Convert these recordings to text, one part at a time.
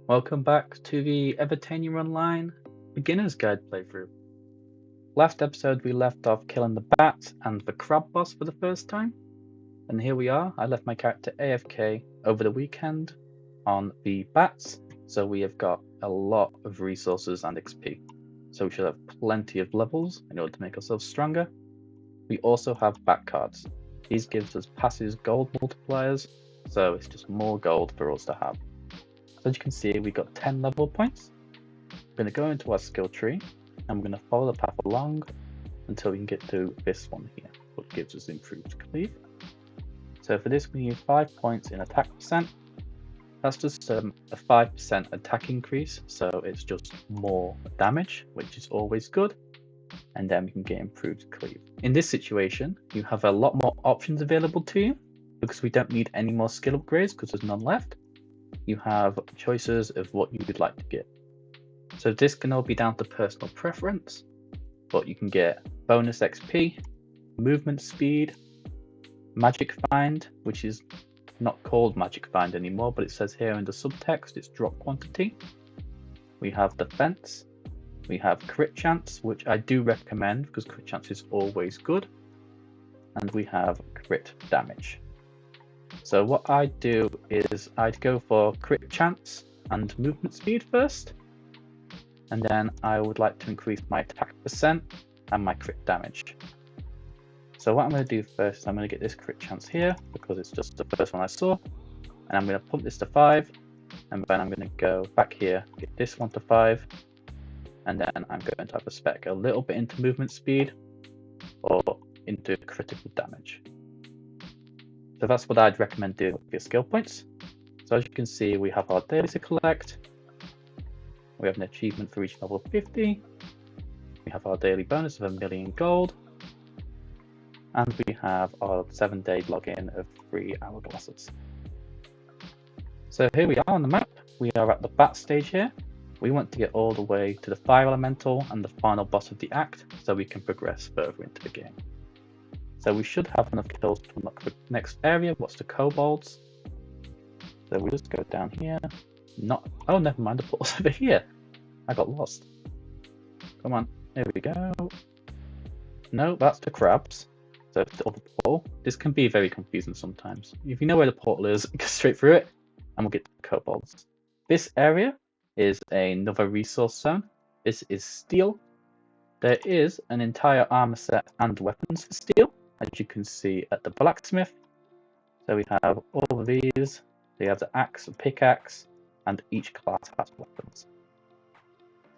Welcome back to the Evitania Online Beginner's Guide playthrough. Last episode we left off killing the bat and the crab boss for the first time, and here we are. I left my character AFK over the weekend on the bats, so we have got a lot of resources and XP. So we should have plenty of levels in order to make ourselves stronger. We also have bat cards. These gives us passive gold multipliers, so it's just more gold for us to have. As you can see, we got 10 level points. We're going to go into our skill tree and we're going to follow the path along until we can get to this one here, which gives us improved cleave. So for this, we need 5 points in attack percent. That's just a 5% attack increase, so it's just more damage, which is always good. And then we can get improved cleave. In this situation, you have a lot more options available to you because we don't need any more skill upgrades because there's none left. You have choices of what you would like to get. So this can all be down to personal preference, but you can get bonus XP, movement speed, magic find, which is not called magic find anymore, but it says here in the subtext it's drop quantity. We have defense, we have crit chance, which I do recommend because crit chance is always good, and we have crit damage. So what I'd do is I'd go for crit chance and movement speed first, and then I would like to increase my attack percent and my crit damage. So what I'm going to do first is I'm going to get this crit chance here because it's just the first one I saw, and I'm going to pump this to 5, and then I'm going to go back here, get this one to 5, and then I'm going to have a spec a little bit into movement speed or into critical damage. So that's what I'd recommend doing with your skill points. So as you can see, we have our daily to collect. We have an achievement for each level 50. We have our daily bonus of 1,000,000 gold. And we have our 7-day login of 3 hourglasses. So here we are on the map. We are at the bat stage here. We want to get all the way to the fire elemental and the final boss of the act so we can progress further into the game. So we should have enough kills to unlock the next area. What's the kobolds? So we just go down here. Oh, never mind, the portal's over here. I got lost. Come on, here we go. No, that's the crabs. So the other portal. This can be very confusing sometimes. If you know where the portal is, go straight through it, and we'll get to the kobolds. This area is another resource zone. This is steel. There is an entire armor set and weapons for steel, as you can see at the blacksmith. So we have all of these. They have the axe, and pickaxe, and each class has weapons.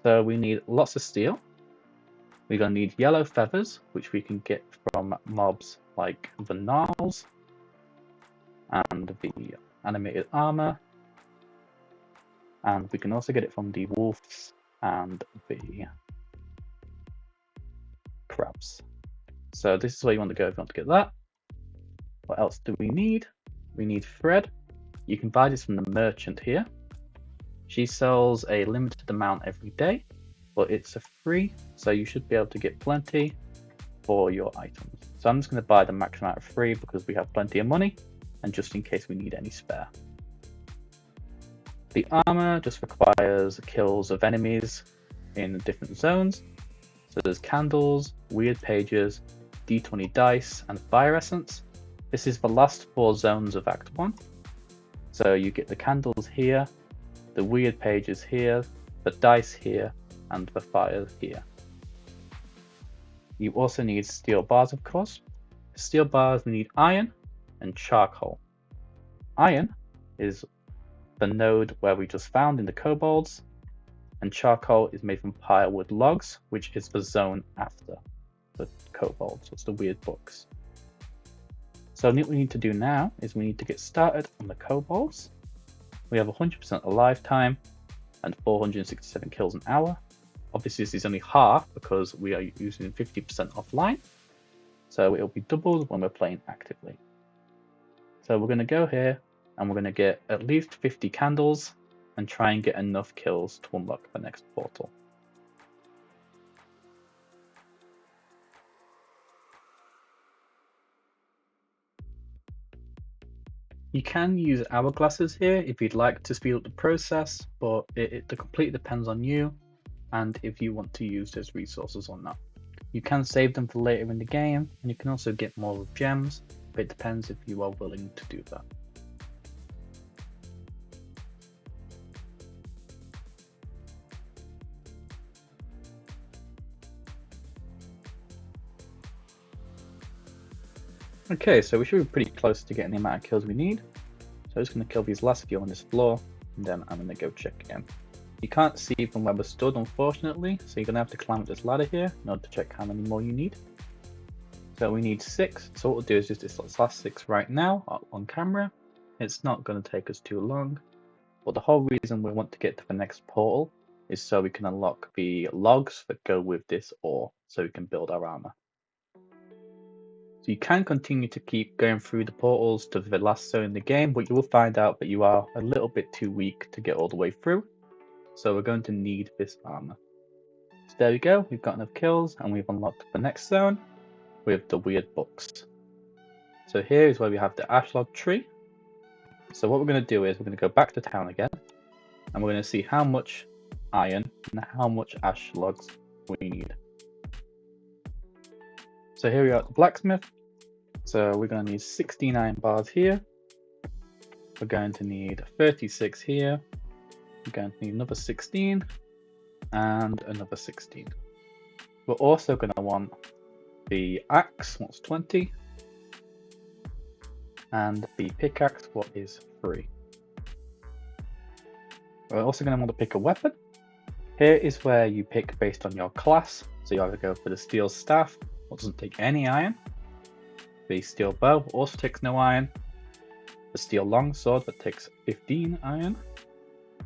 So we need lots of steel. We're going to need yellow feathers, which we can get from mobs like the gnarls and the animated armor. And we can also get it from the wolves and the crabs. So this is where you want to go if you want to get that. What else do we need? We need thread. You can buy this from the merchant here. She sells a limited amount every day, but it's free, so you should be able to get plenty for your items. So I'm just going to buy the max amount of 3 because we have plenty of money, and just in case we need any spare. The armor just requires kills of enemies in different zones. So there's candles, weird pages, d20 dice, and fire essence. This is the last 4 zones of Act 1. So you get the candles here, the weird pages here, the dice here, and the fire here. You also need steel bars, of course. Steel bars need iron and charcoal. Iron is the node where we just found in the kobolds, and charcoal is made from firewood logs, which is the zone after the kobolds. It's the weird books. So what we need to do now is we need to get started on the kobolds. We have 100% alive time and 467 kills an hour. Obviously this is only half because we are using 50% offline, so it'll be doubled when we're playing actively. So we're going to go here and we're going to get at least 50 candles and try and get enough kills to unlock the next portal. You can use hourglasses here if you'd like to speed up the process, but it completely depends on you and if you want to use those resources or not. You can save them for later in the game, and you can also get more with gems, but it depends if you are willing to do that. Okay, so we should be pretty close to getting the amount of kills we need. So I'm just going to kill these last few on this floor, and then I'm going to go check again. You can't see from where we're stood, unfortunately, so you're going to have to climb up this ladder here in order to check how many more you need. So we need 6, so what we'll do is just this last 6 right now on camera. It's not going to take us too long, but the whole reason we want to get to the next portal is so we can unlock the logs that go with this ore, so we can build our armor. So you can continue to keep going through the portals to the last zone in the game, but you will find out that you are a little bit too weak to get all the way through. So we're going to need this armor. So there we go, we've got enough kills and we've unlocked the next zone with the weird books. So here is where we have the ashlog tree. So what we're going to do is we're going to go back to town again and we're going to see how much iron and how much ash logs we need. So here we are at the blacksmith. So we're going to need 16 iron bars here. We're going to need 36 here. We're going to need another 16 and another 16. We're also going to want the axe, what's 20, and the pickaxe, what is 3. We're also going to want to pick a weapon. Here is where you pick based on your class. So you either go for the steel staff, which doesn't take any iron. The steel bow also takes no iron. The steel longsword that takes 15 iron.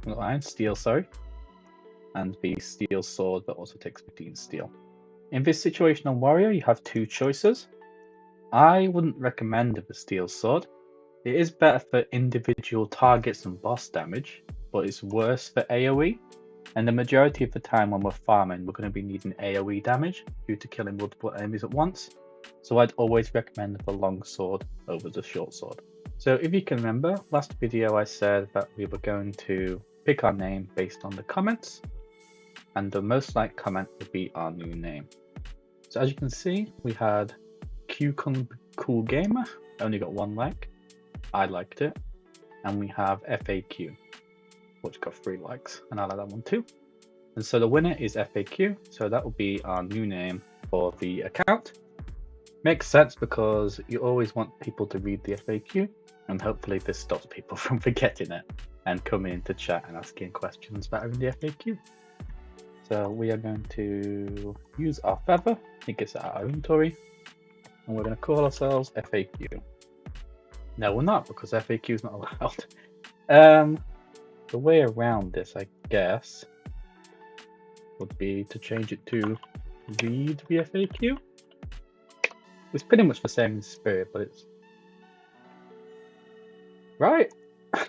No iron, steel, sorry. And the steel sword that also takes 15 steel. In this situational warrior, you have 2 choices. I wouldn't recommend the steel sword. It is better for individual targets and boss damage, but it's worse for AoE. And the majority of the time when we're farming, we're going to be needing AoE damage due to killing multiple enemies at once. So I'd always recommend the long sword over the short sword. So if you can remember, last video I said that we were going to pick our name based on the comments, and the most liked comment would be our new name. So as you can see, we had Cool Gamer, only got 1 like. I liked it. And we have FAQ, which got 3 likes, and I like that one too. And so the winner is FAQ, so that will be our new name for the account. Makes sense because you always want people to read the FAQ, and hopefully this stops people from forgetting it and coming into chat and asking questions that are in the FAQ. So we are going to use our feather, it gets out of our inventory, and we're going to call ourselves FAQ. No, we're not, because FAQ is not allowed. The way around this, I guess, would be to change it to read the FAQ. It's pretty much the same in spirit, but it's... Right!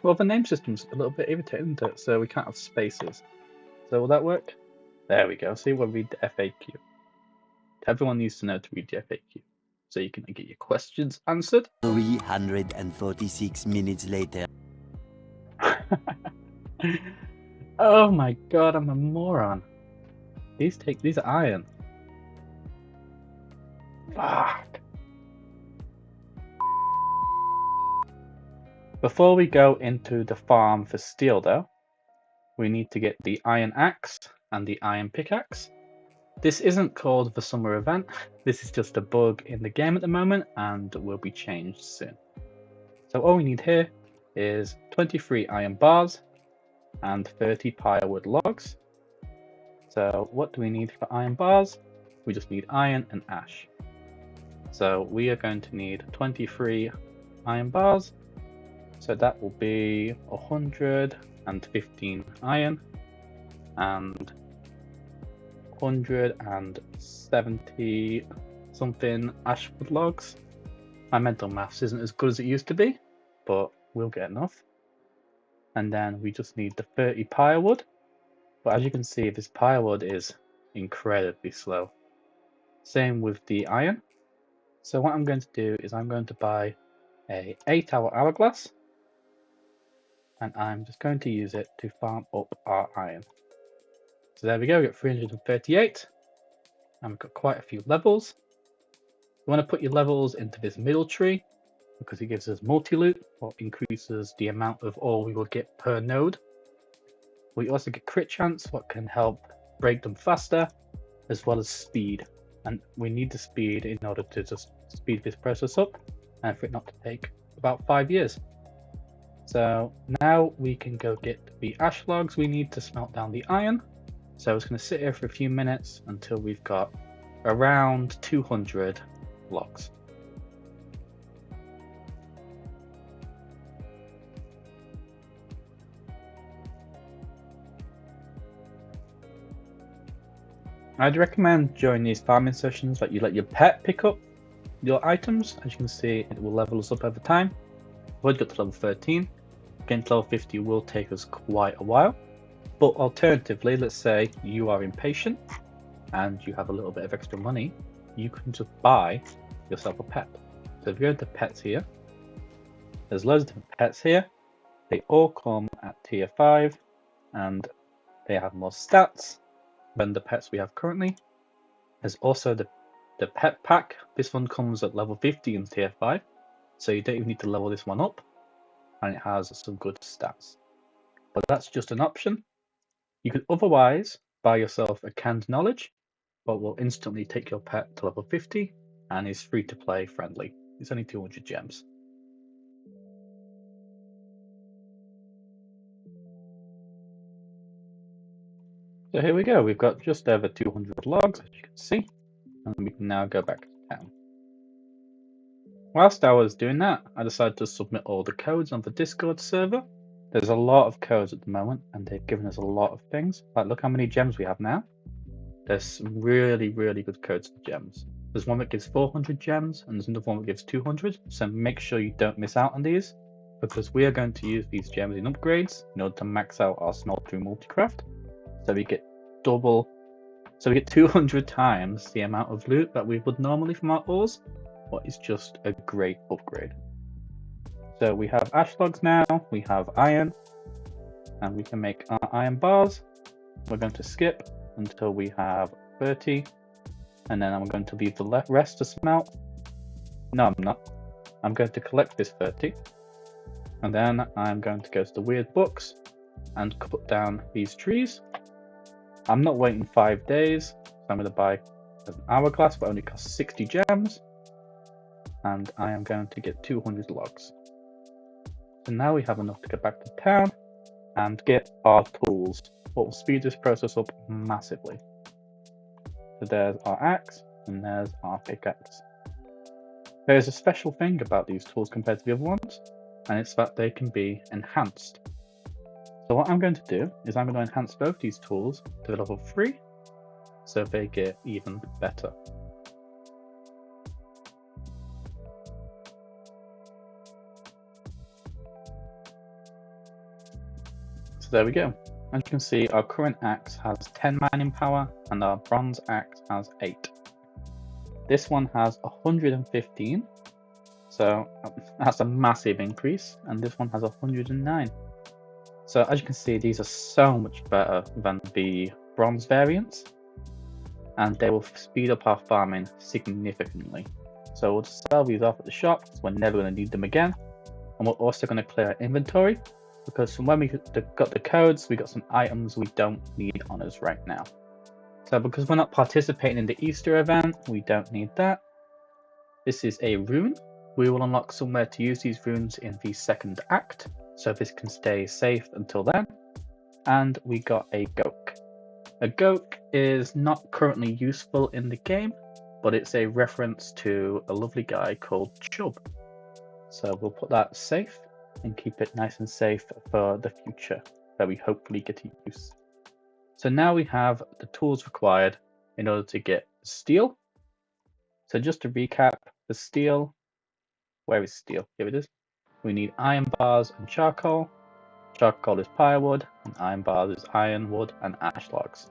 Well, the name system's a little bit irritating, isn't it? So we can't have spaces. So will that work? There we go. See, we'll read the FAQ. Everyone needs to know to read the FAQ, so you can get your questions answered. 346 minutes later. Oh my god, I'm a moron. These are iron. Fuck. Before we go into the farm for steel though, we need to get the iron axe and the iron pickaxe. This isn't called the summer event, this is just a bug in the game at the moment and will be changed soon. So all we need here is 23 iron bars and 30 firewood logs. So what do we need for iron bars? We just need iron and ash. So we are going to need 23 iron bars. So that will be 115 iron and 170 something ashwood logs. My mental maths isn't as good as it used to be, but we'll get enough. And then we just need the 30 firewood. But as you can see, this firewood is incredibly slow. Same with the iron. So what I'm going to do is I'm going to buy a 8-hour hourglass. and I'm just going to use it to farm up our iron. So there we go, we got 338, and we've got quite a few levels. You want to put your levels into this middle tree because it gives us multi-loot, or increases the amount of ore we will get per node. We also get crit chance, what can help break them faster, as well as speed. And we need the speed in order to just speed this process up, and for it not to take about 5 years. So now we can go get the ash logs we need to smelt down the iron. So it's going to sit here for a few minutes until we've got around 200 logs. I'd recommend during these farming sessions that you let your pet pick up your items. As you can see, it will level us up over time. We've already got to level 13. Getting to level 50 will take us quite a while. But alternatively, let's say you are impatient and you have a little bit of extra money, you can just buy yourself a pet. So if you go to pets here, there's loads of different pets here. They all come at tier 5 and they have more stats than the pets we have currently. There's also the pet pack. This one comes at level 50 in tier 5, so you don't even need to level this one up, and it has some good stats. But that's just an option. You could otherwise buy yourself a canned knowledge, but will instantly take your pet to level 50 and is free to play friendly. It's only 200 gems. So here we go, we've got just over 200 logs, as you can see, and we can now go back to town. Whilst I was doing that, I decided to submit all the codes on the Discord server. There's a lot of codes at the moment, and they've given us a lot of things. Like, look how many gems we have now. There's some really, really good codes for gems. There's one that gives 400 gems, and there's another one that gives 200, so make sure you don't miss out on these, because we are going to use these gems in upgrades in order to max out our smeltery multicraft. So we get 200 times the amount of loot that we would normally from our ores, what is just a great upgrade. So we have ash logs now, we have iron, and we can make our iron bars. We're going to skip until we have 30, and then I'm going to leave the rest to smelt. No, I'm not. I'm going to collect this 30, and then I'm going to go to the weird books and cut down these trees. I'm not waiting 5 days, so I'm going to buy an hourglass, but only costs 60 gems, and I am going to get 200 logs. So now we have enough to get back to town and get our tools, what will speed this process up massively. So there's our axe, and there's our pickaxe. There's a special thing about these tools compared to the other ones, and it's that they can be enhanced. So what I'm going to do is I'm going to enhance both these tools to level 3, so they get even better. So there we go. As you can see, our current axe has 10 mining power and our bronze axe has 8. This one has 115, so that's a massive increase, and this one has 109. So as you can see, these are so much better than the bronze variants, and they will speed up our farming significantly. So we'll just sell these off at the shop, so we're never going to need them again. And we're also going to clear our inventory, because from when we got the codes, we got some items we don't need on us right now. So because we're not participating in the Easter event, we don't need that. This is a rune. We will unlock somewhere to use these runes in the second act, so this can stay safe until then. And we got a goak. A goak is not currently useful in the game, but it's a reference to a lovely guy called Chub. So we'll put that safe and keep it nice and safe for the future that we hopefully get to use. So now we have the tools required in order to get steel. So just to recap, the steel, where is steel? Here it is. We need iron bars and charcoal. Charcoal is firewood, and iron bars is ironwood and ash logs.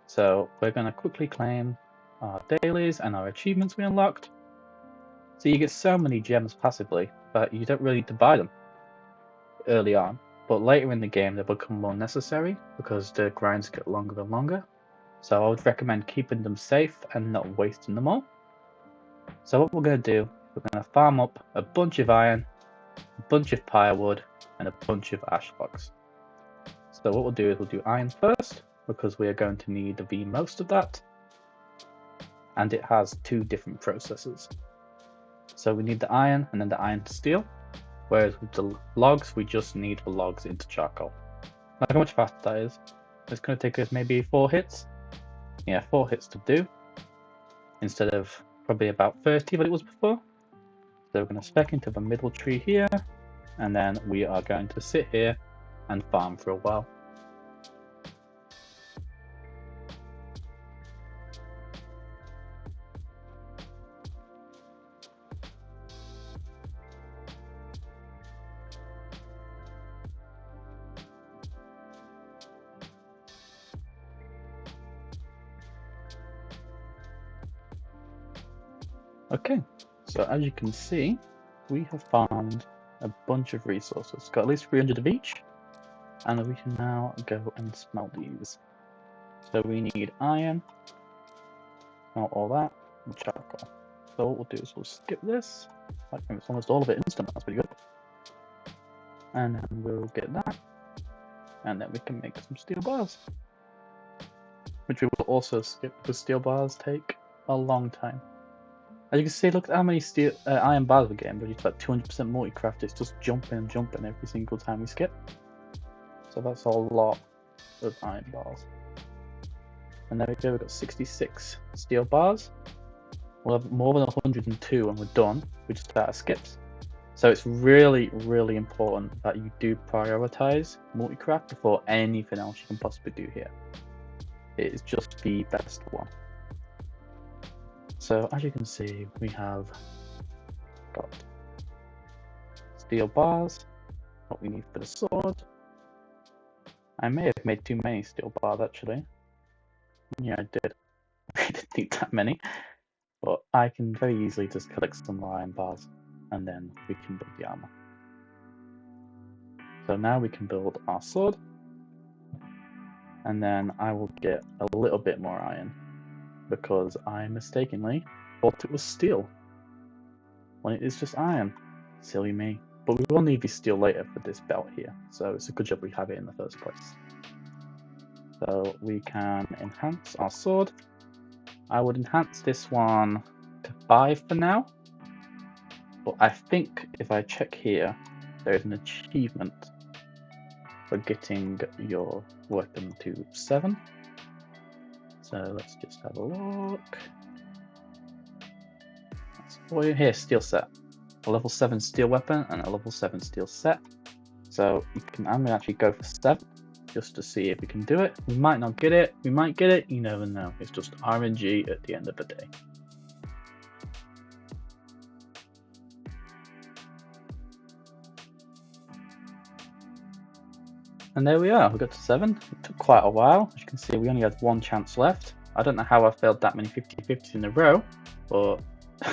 So we're going to quickly claim our dailies and our achievements we unlocked. So you get so many gems passively, but you don't really need to buy them. early on, but later in the game they become more necessary because the grinds get longer and longer. So I would recommend keeping them safe and not wasting them all. So what we're going to do, we're going to farm up a bunch of iron, a bunch of firewood, and a bunch of ash logs. So what we'll do is we'll do iron first, because we are going to need the most of that. And it has two different processes. So we need the iron and then the iron to steel. Whereas with the logs, we just need the logs into charcoal. Look how much faster that is. It's going to take us maybe 4 hits. Yeah, 4 hits to do. Instead of probably about 30 that it was before. So we're going to spec into the middle tree here. And then we are going to sit here and farm for a while. Okay, so as you can see, we have farmed a bunch of resources. Got at least 300 of each, and we can now go and smelt these. So we need iron, smelt all that, and charcoal. So what we'll do is we'll skip this. Like it's almost all of it instant, that's pretty good. And then we'll get that, and then we can make some steel bars. Which we will also skip because steel bars take a long time. As you can see, look at how many iron bars we're getting, but it's about 200% multi-craft. It's just jumping every single time we skip. So that's a lot of iron bars. And there we go, we've got 66 steel bars. We'll have more than 102 when we're done. We just start skips. So it's really, really important that you do prioritize multi-craft before anything else you can possibly do here. It is just the best one. So as you can see, we have got steel bars, what we need for the sword. I may have made too many steel bars actually. Yeah, I did. I didn't need that many, but I can very easily just collect some more iron bars and then we can build the armor. So now we can build our sword, and then I will get a little bit more iron because I mistakenly thought it was steel when it is just iron. Silly me. But we will need the steel later for this belt here, so it's a good job we have it in the first place. So we can enhance our sword. I would enhance this one to 5 for now, but I think if I check here, there is an achievement for getting your weapon to 7. So let's just have a look. Oh, here, steel set. A level 7 steel weapon and a level 7 steel set. So I'm going to actually go for 7 just to see if we can do it. We might not get it, we might get it, you never know. It's just RNG at the end of the day. And there we are, we got to 7. It took quite a while. As you can see, we only had 1 chance left. I don't know how I failed that many 50-50s in a row, but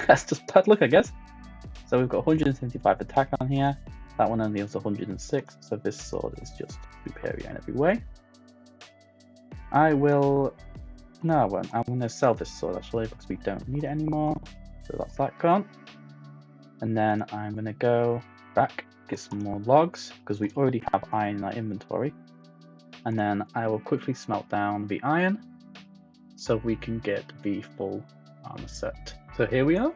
that's just bad luck, I guess. So we've got 175 attack on here. That one only has 106, so this sword is just superior in every way. I won't. I'm going to sell this sword actually because we don't need it anymore. So that's that gone. And then I'm going to go back, get some more logs because we already have iron in our inventory. And then I will quickly smelt down the iron so we can get the full armor set. So here we are.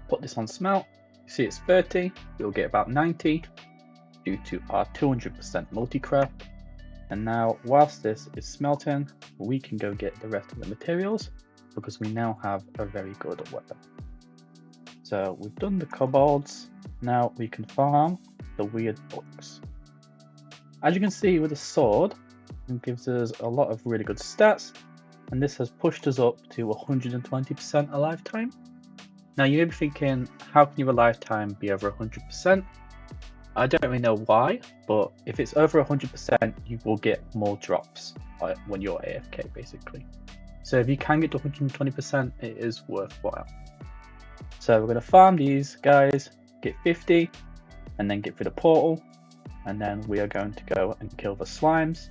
Put this on smelt. You see it's 30. We'll get about 90 due to our 200% multi-craft. And now, whilst this is smelting, we can go get the rest of the materials because we now have a very good weapon. So we've done the kobolds. Now we can farm the weird books. As you can see with the sword, it gives us a lot of really good stats. And this has pushed us up to 120% a lifetime. Now you may be thinking, how can your lifetime be over 100%? I don't really know why, but if it's over 100%, you will get more drops when you're AFK basically. So if you can get to 120%, it is worthwhile. So we're going to farm these guys, get 50, and then get through the portal. and then we are going to go and kill the slimes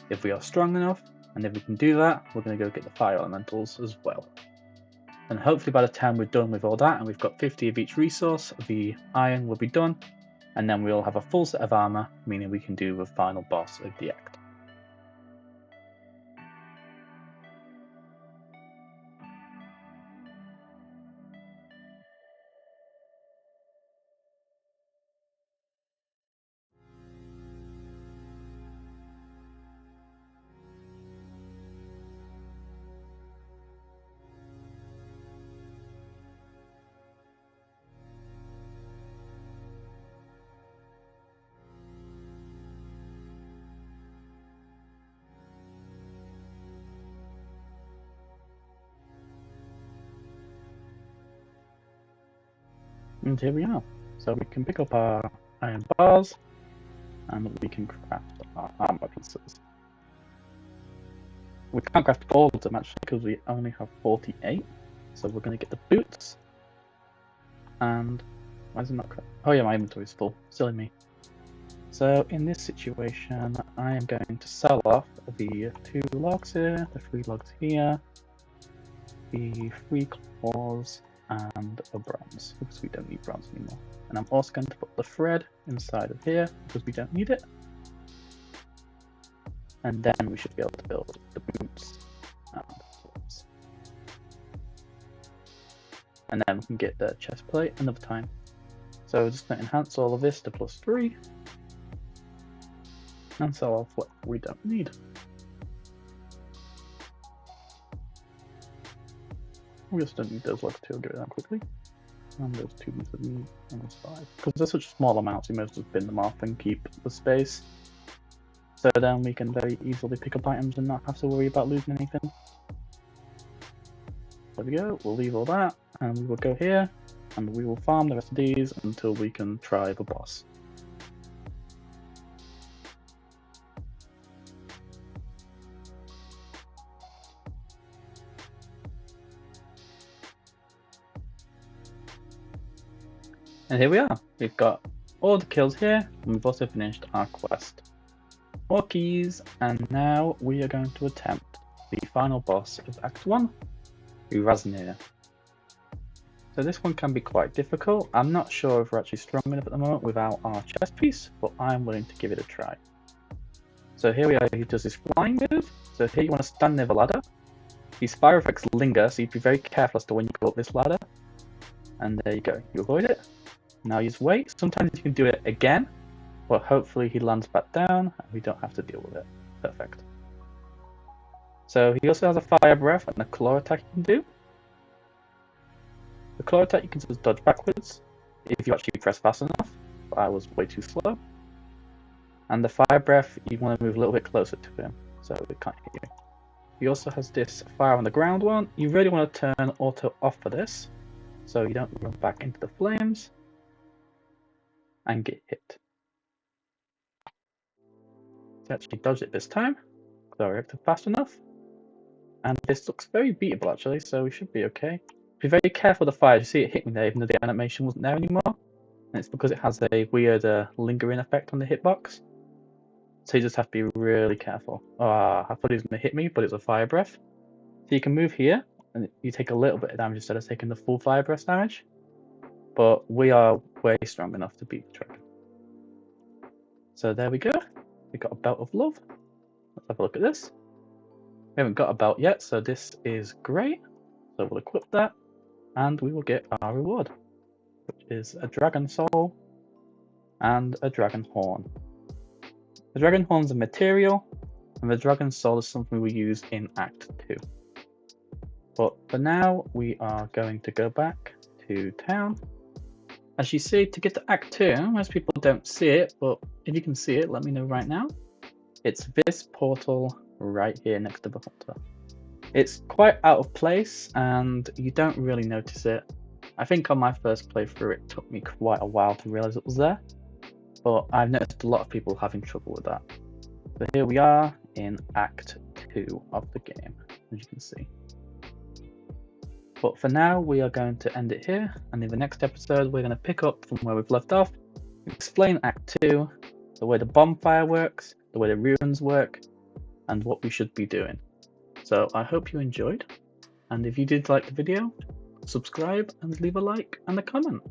if we are strong enough, and if we can do that, we're going to go get the fire elementals as well. And hopefully by the time we're done with all that and we've got 50 of each resource, the iron will be done, and then we'll have a full set of armor, meaning we can do the final boss of the act. And here we are. So we can pick up our iron bars, and we can craft our armor pieces. We can't craft all of them actually because we only have 48. So we're going to get the boots. And why is it not correct? Oh yeah, my inventory is full. Silly me. So in this situation, I am going to sell off the 2 logs here, the 3 logs here, the 3 claws, and a bronze, because we don't need bronze anymore. And I'm also going to put the thread inside of here, because we don't need it. And then we should be able to build the boots and the gloves. And then we can get the chest plate another time. So we're just going to enhance all of this to +3. And sell off what we don't need. We just don't need those logs too, I'll get it done quickly. And those 2 pieces of meat and those 5. Because they're such small amounts, we may as well bin them off and keep the space. So then we can very easily pick up items and not have to worry about losing anything. There we go, we'll leave all that, and we will go here, and we will farm the rest of these until we can try the boss. And here we are. We've got all the kills here, and we've also finished our quest. More keys, and now we are going to attempt the final boss of Act 1, Evitania. So this one can be quite difficult. I'm not sure if we're actually strong enough at the moment without our chest piece, but I'm willing to give it a try. So here we are, he does his flying move. So here you want to stand near the ladder. These fire effects linger, so you be very careful as to when you go up this ladder. And there you go, you avoid it. Now you just wait. Sometimes you can do it again, but hopefully he lands back down and we don't have to deal with it. Perfect. So he also has a fire breath and a claw attack you can do. The claw attack you can just dodge backwards if you actually press fast enough, but I was way too slow. And the fire breath, you want to move a little bit closer to him, so it can't hit you. He also has this fire on the ground one. You really want to turn auto off for this, so you don't run back into the flames and get hit. So actually dodged it this time, because I reacted fast enough. And this looks very beatable actually, so we should be okay. Be very careful of the fire. You see it hitting there even though the animation wasn't there anymore. And it's because it has a weird lingering effect on the hitbox. So you just have to be really careful. I thought he was going to hit me, but it's a fire breath. So you can move here, and you take a little bit of damage instead of taking the full fire breath damage. But we are way strong enough to beat the dragon. So there we go. We got a belt of love. Let's have a look at this. We haven't got a belt yet, so this is great. So we'll equip that, and we will get our reward, which is a dragon soul and a dragon horn. The dragon horn is a material, and the dragon soul is something we use in Act 2. But for now, we are going to go back to town. As you see, to get to Act 2, most people don't see it, but if you can see it, let me know right now. It's this portal right here next to the hunter. It's quite out of place, and you don't really notice it. I think on my first playthrough, it took me quite a while to realize it was there, but I've noticed a lot of people having trouble with that. So here we are in Act 2 of the game, as you can see. But for now, we are going to end it here, and in the next episode, we're going to pick up from where we've left off, explain Act 2, the way the bonfire works, the way the runes work, and what we should be doing. So I hope you enjoyed, and if you did like the video, subscribe and leave a like and a comment.